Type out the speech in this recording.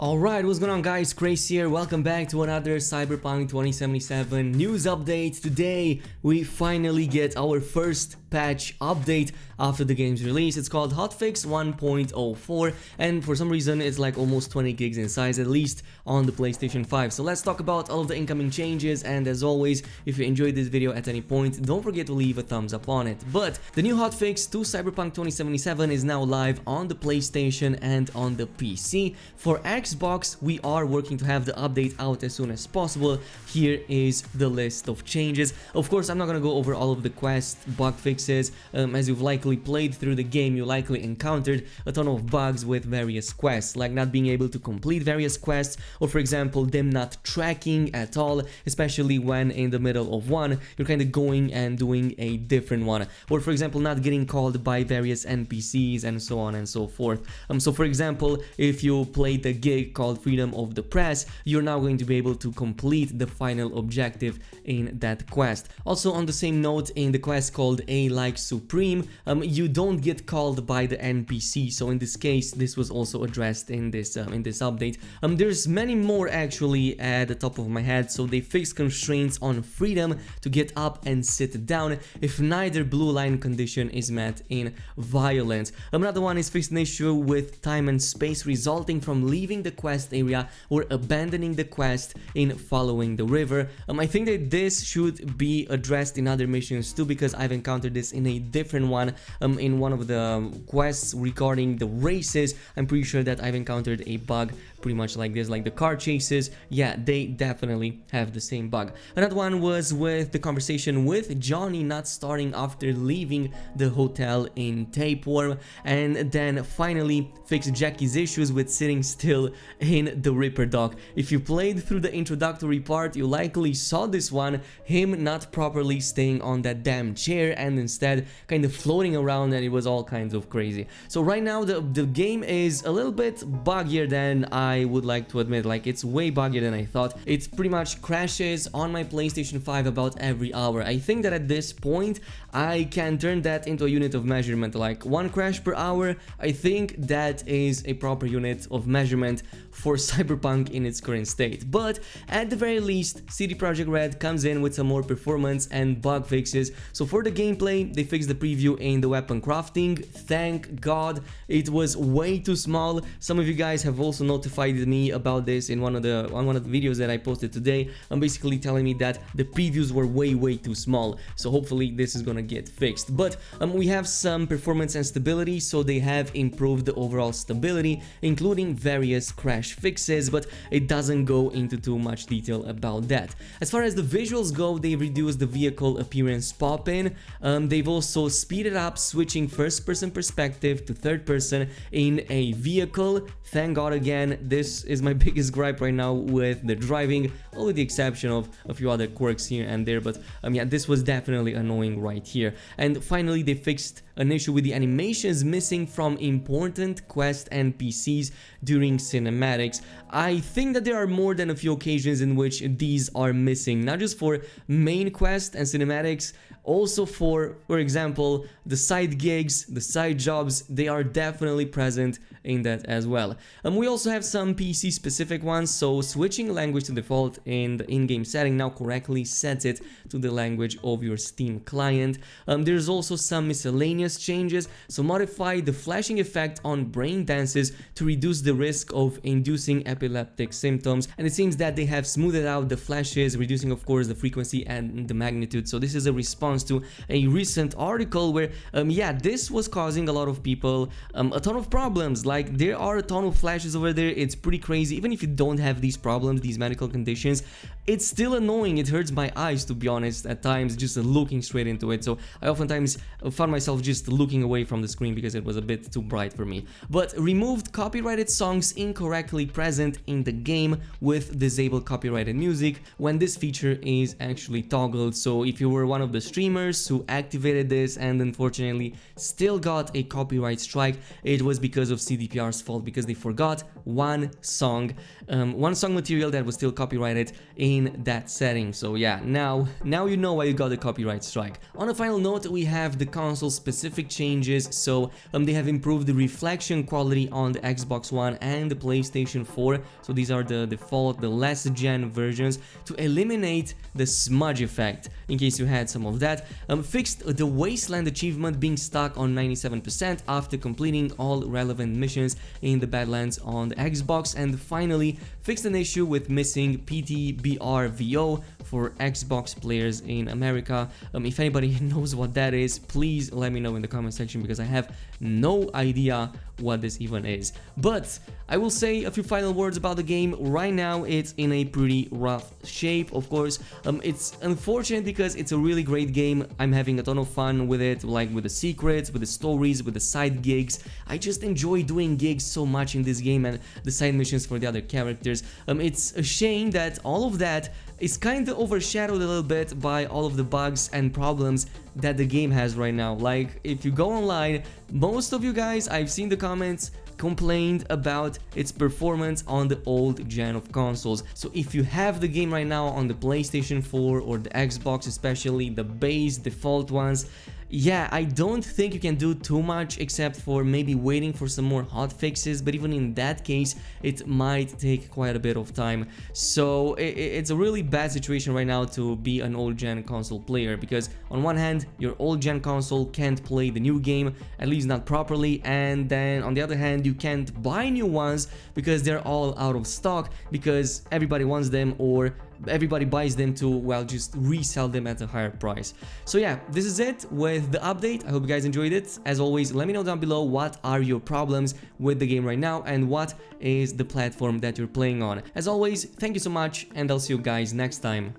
Alright, what's going on guys, Khraze here, welcome back to another Cyberpunk 2077 news update. Today we finally get our first patch update after the game's release. It's called Hotfix 1.04 and for some reason it's like almost 20 gigs in size, at least on the PlayStation 5. So let's talk about all of the incoming changes, and as always, if you enjoyed this video at any point, don't forget to leave a thumbs up on it. But the new hotfix to Cyberpunk 2077 is now live on the PlayStation and on the PC. For Xbox, we are working to have the update out as soon as possible. Here is the list of changes. Of course, I'm not gonna go over all of the quest bug fixes. As you've likely played through the game, you likely encountered a ton of bugs with various quests, like not being able to complete various quests, or for example, them not tracking at all, especially when in the middle of one, you're kind of going and doing a different one, or for example, not getting called by various NPCs and so on and so forth. So for example, if you played the gig called Freedom of the Press, you're now going to be able to complete the final objective in that quest. Also, on the same note, in the quest called A Like Supreme, you don't get called by the NPC, so in this case this was also addressed in this update. There's many more actually at the top of my head. So they fixed constraints on freedom to get up and sit down if neither blue line condition is met in violence. Another one is fixed an issue with time and space resulting from leaving the quest area or abandoning the quest in following the river. I think that this should be addressed in other missions too, because I've encountered this in a different one, in one of the quests regarding the races. I'm pretty sure that I've encountered a bug pretty much like this, like the car chases. Yeah, they definitely have the same bug. Another one was with the conversation with Johnny not starting after leaving the hotel in Tapeworm, and then finally fixed Jackie's issues with sitting still in the Ripper dock. If you played through the introductory part, you likely saw this one, him not properly staying on that damn chair and instead kind of floating around, and it was all kinds of crazy. So right now the game is a little bit buggier than I would like to admit. Like, it's way buggier than I thought. It pretty much crashes on my PlayStation 5 about every hour. I think that at this point I can turn that into a unit of measurement, like 1 crash per hour. I think that is a proper unit of measurement for Cyberpunk in its current state. But at the very least, CD Projekt Red comes in with some more performance and bug fixes. So for the gameplay, they fixed the preview in the weapon crafting. Thank God, it was way too small. Some of you guys have also notified me about this in one of the videos that I posted today. I'm basically telling me that the previews were way too small. So hopefully this is gonna get fixed. But we have some performance and stability, so they have improved the overall stability, including various crash fixes, but it doesn't go into too much detail about that. As far as the visuals go, they reduced the vehicle appearance pop-in. They've also speeded up switching first-person perspective to third-person in a vehicle. Thank God again. This is my biggest gripe right now with the driving, well, with the exception of a few other quirks here and there, but yeah, this was definitely annoying right here. And finally, they fixed an issue with the animations missing from important quest NPCs during cinematics. I think that there are more than a few occasions in which these are missing, not just for main quest and cinematics, also for example, the side gigs, the side jobs. They are definitely present in that as well. We also have some PC specific ones, so switching language to default in the in-game setting now correctly sets it to the language of your Steam client. There's also some miscellaneous changes, so modify the flashing effect on brain dances to reduce the risk of inducing epileptic symptoms, and it seems that they have smoothed out the flashes, reducing of course the frequency and the magnitude. So this is a response to a recent article where yeah, this was causing a lot of people a ton of problems. Like, there are a ton of flashes over there. It's pretty crazy. Even if you don't have these problems, these medical conditions, it's still annoying. It hurts my eyes, to be honest, at times, just looking straight into it. So I oftentimes found myself just looking away from the screen because it was a bit too bright for me. But removed copyrighted songs incorrectly present in the game with disabled copyrighted music when this feature is actually toggled. So if you were one of the streamers who activated this and unfortunately still got a copyright strike, it was because of CDPR's fault, because they forgot one song material that was still copyrighted in that setting. So yeah, now you know why you got a copyright strike. On a final note, we have the console specific specific changes. So they have improved the reflection quality on the Xbox One and the PlayStation 4. So these are the default, the last gen versions, to eliminate the smudge effect, in case you had some of that. Fixed the Wasteland achievement being stuck on 97% after completing all relevant missions in the Badlands on the Xbox, and finally fixed an issue with missing PTBR VO for Xbox players in America. If anybody knows what that is, please let me know in the comment section, because I have no idea what this even is. But I will say a few final words about the game. Right now it's in a pretty rough shape. Of course, it's unfortunate because it's a really great game. I'm having a ton of fun with it, like with the secrets, with the stories, with the side gigs. I just enjoy doing gigs so much in this game, and the side missions for the other characters. It's a shame that all of that is kind of overshadowed a little bit by all of the bugs and problems that the game has right now. Like, if you go online, most of you guys, I've seen the comments, complained about its performance on the old gen of consoles. So if you have the game right now on the PlayStation 4 or the Xbox, especially the base default ones, yeah, I don't think you can do too much except for maybe waiting for some more hot fixes, but even in that case, it might take quite a bit of time. So it's a really bad situation right now to be an old gen console player, because on one hand, your old gen console can't play the new game, at least not properly, and then on the other hand, you can't buy new ones because they're all out of stock, because everybody wants them, or everybody buys them to, well, just resell them at a higher price. So yeah, this is it with the update. I hope you guys enjoyed it. As always, let me know down below what are your problems with the game right now and what is the platform that you're playing on. As always, thank you so much, and I'll see you guys next time.